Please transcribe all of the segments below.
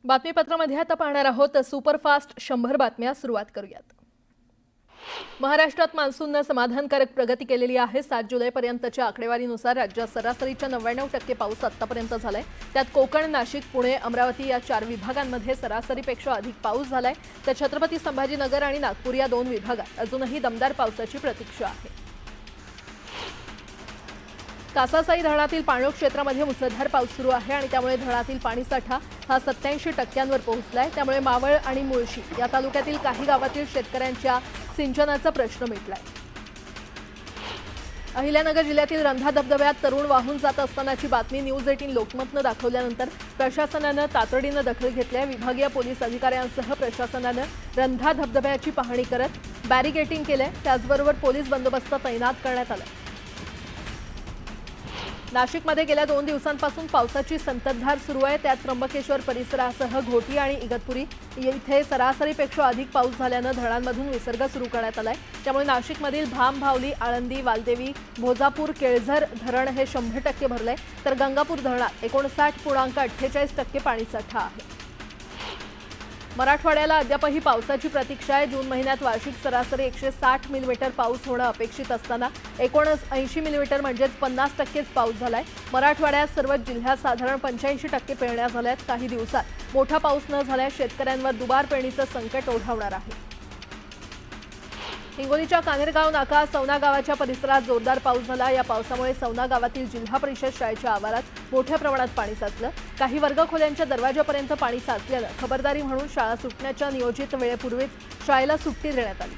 बातमीपत्रामध्ये आता पाहणार आहोत सुपरफास्ट 100 बातम्या सुरुवात करूयात। महाराष्ट्रात मान्सूनने समाधानकारक प्रगती केलेली आहे। 7 जुलैपर्यंतच्या आकडेवारीनुसार राज्यात सरासरीच्या 99% पाऊस आतापर्यंत झालाय। त्यात कोकण, नाशिक, पुणे, अमरावती या 4 विभागांमध्ये सरासरीपेक्षा अधिक पाऊस झालाय। तर छत्रपती संभाजीनगर आणि नागपूर या 2 विभागात अजूनही दमदार पावसाची प्रतीक्षा आहे। कासासाई धरणातील पाणलोट क्षेत्रामध्ये मुसळधार पाऊस सुरू आहे आणि त्यामुळे धरणातील पाणीसाठा हा 87% पोहोचलाय। त्यामुळे मावळ आणि मुळशी या तालुक्यातील काही गावातील शेतकऱ्यांच्या सिंचनाचा प्रश्न मिटलाय। अहिल्यानगर जिल्ह्यातील रंधा धबधब्यात तरुण वाहून जात असतानाची बातमी न्यूज 18 लोकमतने दाखवल्यानंतर प्रशासनाने तातडीने दखल घेतली। विभागीय पोलीस अधिकाऱ्यांसह प्रशासनाने रंधा धबधब्याची पाहणी करत बॅरिगेटिंग केले। त्याचबरोबर पोलीस बंदोबस्त तैनात करण्यात आला। नाशिकमध्ये गेल्या 2 दिवसांपासून पावसाची संततधार सुरू आहे। त्यात त्र्यंबकेश्वर परिसरासह घोटी आणि इगतपुरी येथे सरासरीपेक्षा अधिक पाऊस झाल्याने धरणांमधून विसर्ग सुरू करण्यात आलाय। त्यामुळे नाशिकमधील भाम, भावली, आळंदी, वालदेवी, भोजापूर, केळझर धरण हे 100% भरले। तर गंगापूर धरणात 59.48% पाणीसाठा आहे। मराठवाड्याला अद्यापही पावसाची प्रतीक्षा आहे। जून महिन्यात वार्षिक सरासरी 160 मिलीमीटर पाऊस होणे अपेक्षित असताना 80 मिलीमीटर म्हणजे 50%च पाऊस झालाय। मराठवाड्यात सर्वच जिल्ह्यात साधारण 85% पेरण्या झाल्यात। काही दिवसात मोठा पाऊस न झाल्यास शेतकऱ्यांवर दुबार पेरणीचे संकट ओढावणार आहे। हिंगोलीच्या कानेरगाव नाका सौना गावाच्या परिसरात जोरदार पाऊस झाला। या पावसामुळे सौना गावातील जिल्हा परिषद शाळेच्या आवारात मोठ्या प्रमाणात पाणी साचलं। काही वर्गखोल्यांच्या दरवाजापर्यंत पाणी साचल्याने खबरदारी म्हणून शाळा सुटण्याच्या नियोजित वेळेपूर्वीच शाळेला सुट्टी देण्यात आली।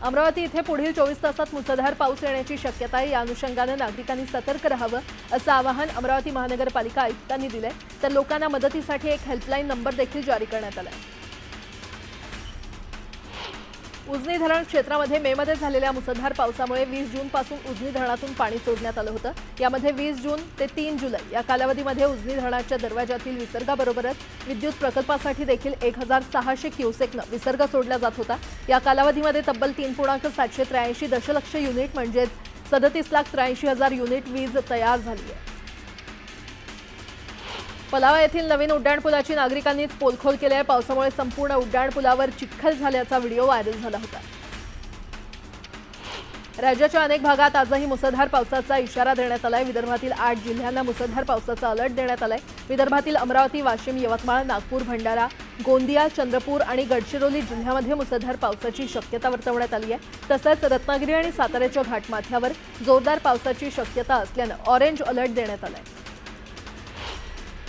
अमरावती इथे पुढील 24 तासात मुसळधार पाऊस येण्याची शक्यता आहे। या अनुषंगाने नागरिकांनी सतर्क राहावे असं आवाहन अमरावती महानगरपालिका आयुक्तांनी दिले। तर लोकांना मदतीसाठी एक हेल्पलाईन नंबर देखील जारी करण्यात आला आहे। उजनी धरण क्षेत्रामध्ये मेमध्ये झालेल्या मुसळधार पावसामुळे 20 जूनपासून उजनी धरणातून पाणी सोडण्यात आलं होतं। यामध्ये 20 जून ते 3 जुलै या कालावधीमध्ये उजनी धरणाच्या दरवाजातील विसर्गाबरोबरच विद्युत प्रकल्पासाठी देखील 1600 क्युसेकने विसर्ग सोडला जात होता। या कालावधीमध्ये तब्बल 3.783 दशलक्ष युनिट म्हणजेच 37,83,000 युनिट वीज तयार झाली आहे। पलावा येथील नवीन उड्डाणपुलाची नागरिकांनीच पोलखोल केली आहे। पावसामुळे संपूर्ण उड्डाणपुलावर चिखल झाल्याचा व्हिडिओ व्हायरल झाला होता। राज्याच्या अनेक भागात आजही मुसळधार पावसाचा इशारा देण्यात आलाय। विदर्भातील 8 जिल्ह्यांना मुसळधार पावसाचा अलर्ट देण्यात आलाय। विदर्भातील अमरावती, वाशिम, यवतमाळ, नागपूर, भंडारा, गोंदिया, चंद्रपूर आणि गडचिरोली जिल्ह्यामध्ये मुसळधार पावसाची शक्यता वर्तवण्यात आली आहे। तसंच रत्नागिरी आणि साताऱ्याच्या घाटमाथ्यावर जोरदार पावसाची शक्यता असल्याने ऑरेंज अलर्ट देण्यात आलाय।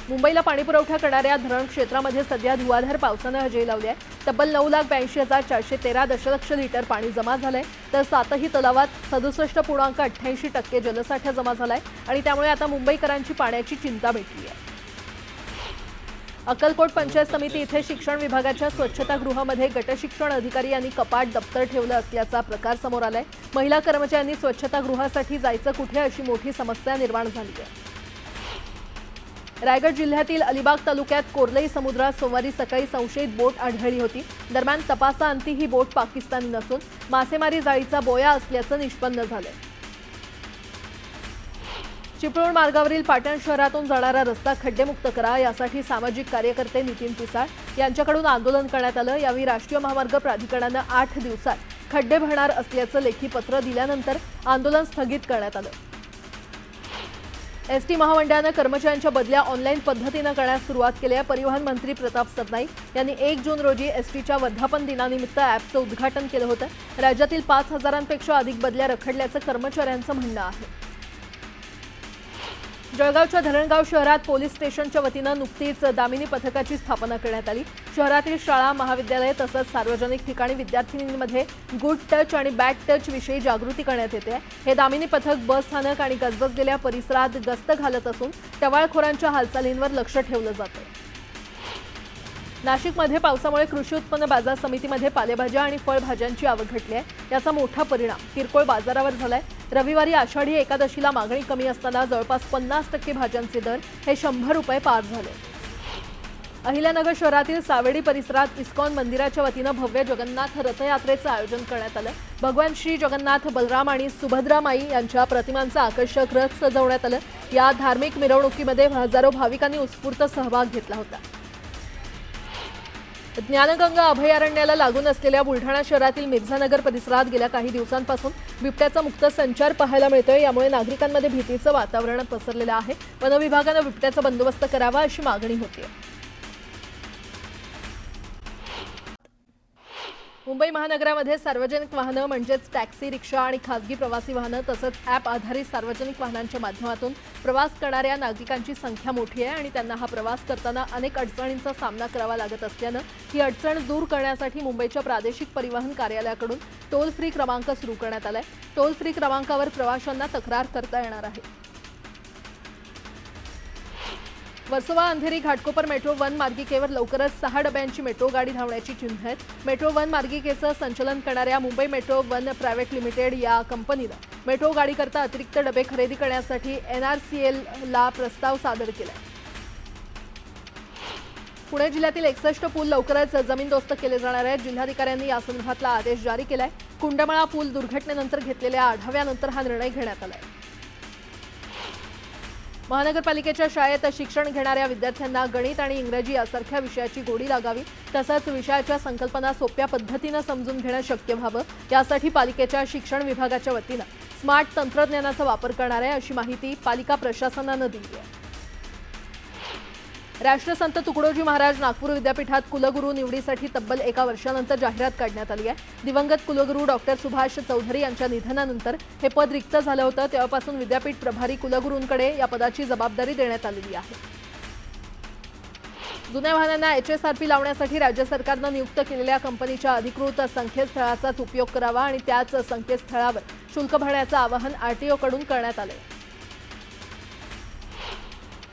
मुंबईला पाणीपुरवठा करणाऱ्या धरण क्षेत्रामध्ये सध्या धुवाधार पावसाने हजेरी लावली आहे। तब्बल 9,82,413 दशलक्ष लिटर पाणी जमा झालंय। तर 7ही तलावात 67.88% जलसाठा जमा झालाय आणि त्यामुळे आता मुंबईकरांची पाण्याची चिंता मिटली आहे। अक्कलकोट पंचायत समिती इथे शिक्षण विभागाच्या स्वच्छतागृहामध्ये गटशिक्षण अधिकारी यांनी कपाट दप्तर ठेवलं असल्याचा प्रकार समोर आलाय। महिला कर्मचाऱ्यांनी स्वच्छतागृहासाठी जायचं कुठे अशी मोठी समस्या निर्माण झाली आहे। रायगड जिल्ह्यातील अलिबाग तालुक्यात कोर्लई समुद्रात सोमवारी सकाळी संशयित बोट आढळली होती। दरम्यान तपासाअंती ही बोट पाकिस्तानी नसून मासेमारी जाळीचा बोया असल्याचं निष्पन्न झालंय। चिपळूण मार्गावरील पाटण शहरातून जाणारा रस्ता खड्डेमुक्त करा यासाठी सामाजिक कार्यकर्ते नितीन पिसाळ यांच्याकडून आंदोलन करण्यात आलं। यावेळी राष्ट्रीय महामार्ग प्राधिकरणाने 8 दिवसात खड्डे भरणार असल्याचं लेखी पत्र दिल्यानंतर आंदोलन स्थगित करण्यात आलं। एसटी महामंडळाने कर्मचाऱ्यांच्या बदल्या ऑनलाईन पद्धतीने करण्यास सुरुवात केली आहे। परिवहन मंत्री प्रताप सरनाईक यांनी 1 जून रोजी एसटीच्या वर्धापन दिनानिमित्त ॲपचं उद्घाटन केलं होतं। राज्यातील 5,000पेक्षा अधिक बदल्या रखडल्याचं कर्मचाऱ्यांचं म्हणणं आहे। जळगावच्या धरणगाव शहरात पोलीस स्टेशनच्या वतीनं नुकतीच दामिनी पथकाची स्थापना करण्यात आली। शहरातील शाळा, महाविद्यालय तसंच सार्वजनिक ठिकाणी विद्यार्थिनींमध्ये गुड टच आणि बॅड टच विषयी जागृती करण्यात येते। हे दामिनी पथक बस स्थानक आणि गजबजलेल्या परिसरात गस्त घालत असून टवाळखोरांच्या हालचालींवर लक्ष ठेवलं जातं। नाशिकमध्ये पावसामुळे कृषी उत्पन्न बाजार समितीमध्ये पालेभाज्या आणि फळभाज्यांची आवक घटली आहे। याचा मोठा परिणाम किरकोळ बाजारावर झालाय। रविवारी आषाढी एकादशीला मागणी कमी असताना जवळपास 50% भाज्यांचे दर हे 100 रुपये पार झाले। अहिल्यानगर शहरातील सावेडी परिसरात इस्कॉन मंदिराच्या वतीनं भव्य जगन्नाथ रथयात्रेचं आयोजन करण्यात आलं। भगवान श्री जगन्नाथ, बलराम आणि सुभद्रा माई यांच्या प्रतिमांचं आकर्षक रथ सजवण्यात आलं। या धार्मिक मिरवणुकीमध्ये हजारो भाविकांनी उत्स्फूर्त सहभाग घेतला होता। ज्ञानगंगा अभयारण्याला लागून असलेल्या बुलढाणा शहरातील मिर्झानगर परिसरात गेल्या काही दिवसांपासून बिबट्याचा मुक्त संचार पाहायला मिळतोय। यामुळे नागरिकांमध्ये भीतीचं वातावरण पसरलेलं आहे। वन विभागानं बिबट्याचा बंदोबस्त करावा अशी मागणी होती। मुंबई महानगरामध्ये सार्वजनिक वाहनं म्हणजेच टॅक्सी, रिक्षा आणि खासगी प्रवासी वाहनं तसंच ॲप आधारित सार्वजनिक वाहनांच्या माध्यमातून प्रवास करणाऱ्या नागरिकांची संख्या मोठी आहे आणि त्यांना हा प्रवास करताना अनेक अडचणींचा सामना करावा लागत असल्यानं ही अडचण दूर करण्यासाठी मुंबईच्या प्रादेशिक परिवहन कार्यालयाकडून टोल फ्री क्रमांक सुरू करण्यात आलाय। टोल फ्री क्रमांकावर प्रवाशांना तक्रार करता येणार आहे। वर्सोवा अंधेरी घाटकोपर मेट्रो वन मार्गिकेवर लवकरच 6 डब्यांची मेट्रो गाडी धावण्याची चिन्ह आहेत। मेट्रो वन मार्गिकेचं संचालन करणाऱ्या Mumbai metro one private limited या कंपनीनं मेट्रो गाडीकरता अतिरिक्त डबे खरेदी करण्यासाठी NRCL ला प्रस्ताव सादर केलाय। पुणे जिल्ह्यातील 61 पूल लवकरच जमीनदोस्त केले जाणार आहेत। जिल्हाधिकाऱ्यांनी यासंदर्भातला आदेश जारी केलाय। कुंडमाळा पूल दुर्घटनेनंतर घेतलेल्या आढाव्यानंतर हा निर्णय घेण्यात आलाय। महानगरपालिकेच्या शाळेत शिक्षण घेणाऱ्या विद्यार्थ्यांना गणित आणि इंग्रजी यासारख्या विषयाची गोडी लागावी तसंच विषयाच्या संकल्पना सोप्या पद्धतीनं समजून घेणं शक्य व्हावं यासाठी पालिकेच्या शिक्षण विभागाच्या वतीनं स्मार्ट तंत्रज्ञानाचा वापर करणार आहे अशी माहिती पालिका प्रशासनानं दिली आहे। राष्ट्रसंत तुकडोजी महाराज नागपूर विद्यापीठात कुलगुरू निवडीसाठी तब्बल 1 वर्षानंतर जाहिरात काढण्यात आली आहे। दिवंगत कुलगुरू डॉक्टर सुभाष चौधरी यांच्या निधनानंतर हे पद रिक्त झालं होतं। तेव्हापासून विद्यापीठ प्रभारी कुलगुरूंकडे या पदाची जबाबदारी देण्यात आलेली आहे। जुन्या वाहनांना HSRP लावण्यासाठी राज्य सरकारनं नियुक्त केलेल्या कंपनीच्या अधिकृत संकेतस्थळाचाच उपयोग करावा आणि त्याच संकेतस्थळावर शुल्क भरण्याचं आवाहन RTO कडून करण्यात आलं आहे।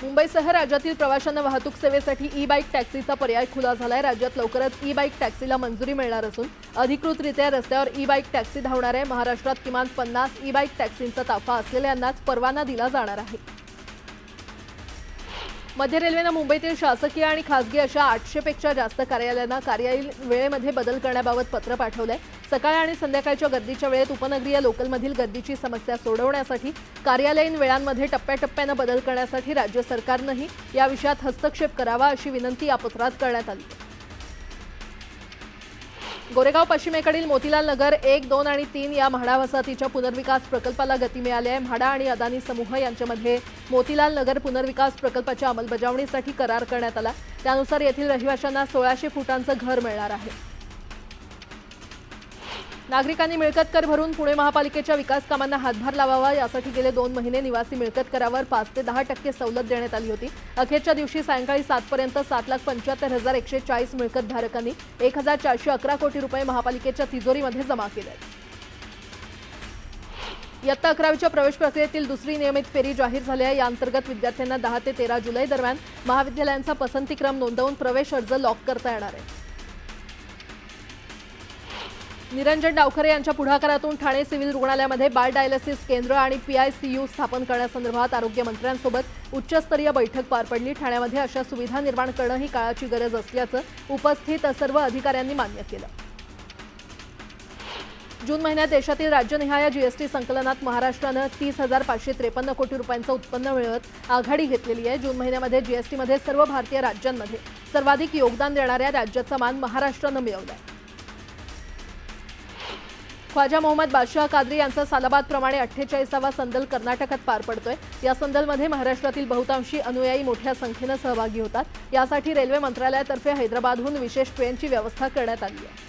मुंबईसह राज्यातील प्रवाशांना वाहतूक सेवेसाठी ई-बाईक टॅक्सीचा पर्याय खुला झालाय। राज्यात लवकरच ई-बाईक टॅक्सीला मंजुरी मिळणार असून अधिकृतरित्या रस्त्यावर ई-बाईक टॅक्सी धावणार आहे। महाराष्ट्रात किमान 50 ई-बाईक टॅक्सींचा ताफा असलेल्यांनाच परवाना दिला जाणार आहे। मध्य रेल्वेनं मुंबईतील शासकीय आणि खासगी अशा 800 पेक्षा जास्त कार्यालयांना कार्यालयीन वेळेमध्ये बदल करण्याबाबत पत्र पाठवलंय। सकाळ आणि संध्याकाळच्या गर्दीच्या वेळेत उपनगरीय लोकलमधील गर्दीची समस्या सोडवण्यासाठी कार्यालयीन वेळांमध्ये टप्प्याटप्प्यानं बदल करण्यासाठी राज्य सरकारनंही या विषयात हस्तक्षेप करावा अशी विनंती या पत्रात करण्यात आली आहे। गोरेगाव पश्चिमेकडील मोतीलाल नगर 1, 2 आणि 3 या म्हाडा वसाहतीच्या पुनर्विकास प्रकल्पाला गती मिळाली आहे। म्हाडा आणि अदानी समूह यांच्यामध्ये मोतीलाल नगर पुनर्विकास प्रकल्पाच्या अंमलबजावणीसाठी करार करण्यात आला। त्यानुसार येथील रहिवाशांना 1600 फुटांचं घर मिळणार आहे। नागरिकांनी मिळकत कर भरून पुणे महापालिकेच्या विकास कामांना हातभार लावावा यासाठी गेले 2 महिने निवासी मिळकत करावर 5 ते 10% सवलत देण्यात आली होती। अखेरच्या दिवशी सायंकाळी 7 पर्यंत 7,75,140 मिळकत धारकांनी 1,411 कोटी रुपये महापालिकेच्या तिजोरीमध्ये जमा केले आहेत। इयत्ता 11वीच्या प्रवेश प्रक्रियेतील दुसरी नियमित फेरी जाहीर झाली आहे। या अंतर्गत विद्यार्थ्यांना 10 ते 13 जुलै दरम्यान महाविद्यालयांचा पसंतीक्रम नोंदवून प्रवेश अर्ज लॉक करता येणार आहे। निरंजन डावखरे यांच्या पुढाकारातून ठाणे सिव्हिल रुग्णालयामध्ये बाळ डायलिसिस केंद्र आणि PICU स्थापन करण्यासंदर्भात आरोग्यमंत्र्यांसोबत उच्चस्तरीय बैठक पार पडली। ठाण्यामध्ये अशा सुविधा निर्माण करणं ही काळाची गरज असल्याचं उपस्थित सर्व अधिकाऱ्यांनी मान्य केलं। जून महिन्यात देशातील राज्यनिहाय GST संकलनात महाराष्ट्रानं 30,553 कोटी रुपयांचं उत्पन्न मिळवत आघाडी घेतलेली आहे। जून महिन्यामध्ये GST मध्ये सर्व भारतीय राज्यांमध्ये सर्वाधिक योगदान देणाऱ्या राज्याचा मान महाराष्ट्रानं मिळवलाय। ख्वाजा मोहम्मद बादशाह कादरी यांचा सालाबादप्रमाणे 48वा संदल कर्नाटकात पार पडतोय। या संदलमध्ये महाराष्ट्रातील बहुतांशी अनुयायी मोठ्या संख्येनं सहभागी होतात। यासाठी रेल्वे मंत्रालयातर्फे हैदराबादहून विशेष ट्रेनची व्यवस्था करण्यात आली आहे।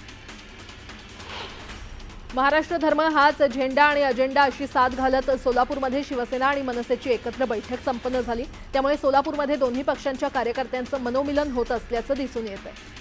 महाराष्ट्र धर्म हाच झेंडा आणि अजेंडा अशी साथ घालत सोलापूरमध्ये शिवसेना आणि मनसेची एकत्र बैठक संपन्न झाली। त्यामुळे सोलापूरमध्ये दोन्ही पक्षांच्या कार्यकर्त्यांचं मनोमिलन होत असल्याचं दिसून येत आहे।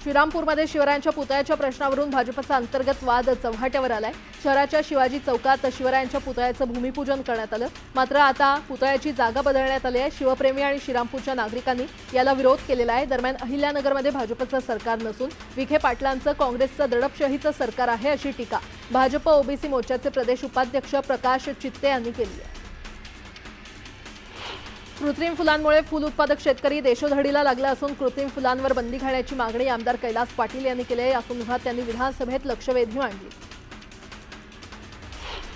श्रीरामपूरमध्ये शिवरायांच्या पुतळ्याच्या प्रश्नावरून भाजपचा अंतर्गत वाद चव्हाट्यावर आलाय। शहराच्या शिवाजी चौकात शिवरायांच्या पुतळ्याचं भूमिपूजन करण्यात आलं। मात्र आता पुतळ्याची जागा बदलण्यात आली आहे। शिवप्रेमी आणि श्रीरामपूरच्या नागरिकांनी याला विरोध केलेला आहे। दरम्यान अहिल्यानगरमध्ये भाजपचं सरकार नसून विखे पाटलांचं काँग्रेसचं दडपशाहीचं सरकार आहे अशी टीका भाजप ओबीसी मोर्चाचे प्रदेश उपाध्यक्ष प्रकाश चित्ते यांनी केली आहे। कृत्रिम फुलांमुळे फुल उत्पादक शेतकरी देशोधडीला लागला असून कृत्रिम फुलांवर बंदी घालण्याची मागणी आमदार कैलास पाटील यांनी केली आहे। या संदर्भात त्यांनी विधानसभेत लक्षवेधी मांडली।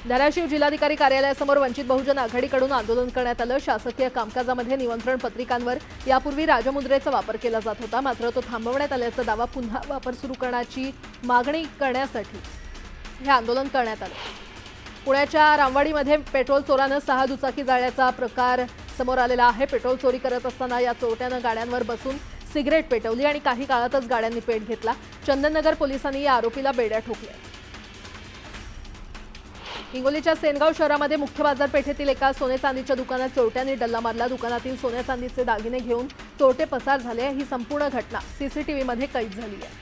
धाराशिव जिल्हाधिकारी कार्यालयासमोर वंचित बहुजन आघाडीकडून आंदोलन करण्यात आलं। शासकीय कामकाजामध्ये निमंत्रण पत्रिकांवर यापूर्वी राजमुद्रेचा वापर केला जात होता, मात्र तो थांबवण्यात आल्याचा दावा पुन्हा वापर सुरू करण्याची मागणी करण्यासाठी हे आंदोलन करण्यात आलं। पुण्याच्या रामवाडीमध्ये पेट्रोल चोरानं 6 दुचाकी जाळल्याचा प्रकार समोर आलेला आहे। पेट्रोल चोरी करत असताना या चोरट्यानं गाड्यांवर बसून सिगरेट पेटवली आणि काही काळातच गाड्यांनी पेट घेतला। चंदननगर पोलिसांनी या आरोपीला बेड्या ठोकल्या। हिंगोलीच्या सेनगाव शहरामध्ये मुख्य बाजारपेठेतील एका सोने चांदीच्या दुकानात चोरट्यांनी डल्ला मारला। दुकानातील सोन्या चांदीचे दागिने घेऊन चोरटे पसार झाले। ही संपूर्ण घटना सीसीटीव्हीमध्ये कैद झाली आहे।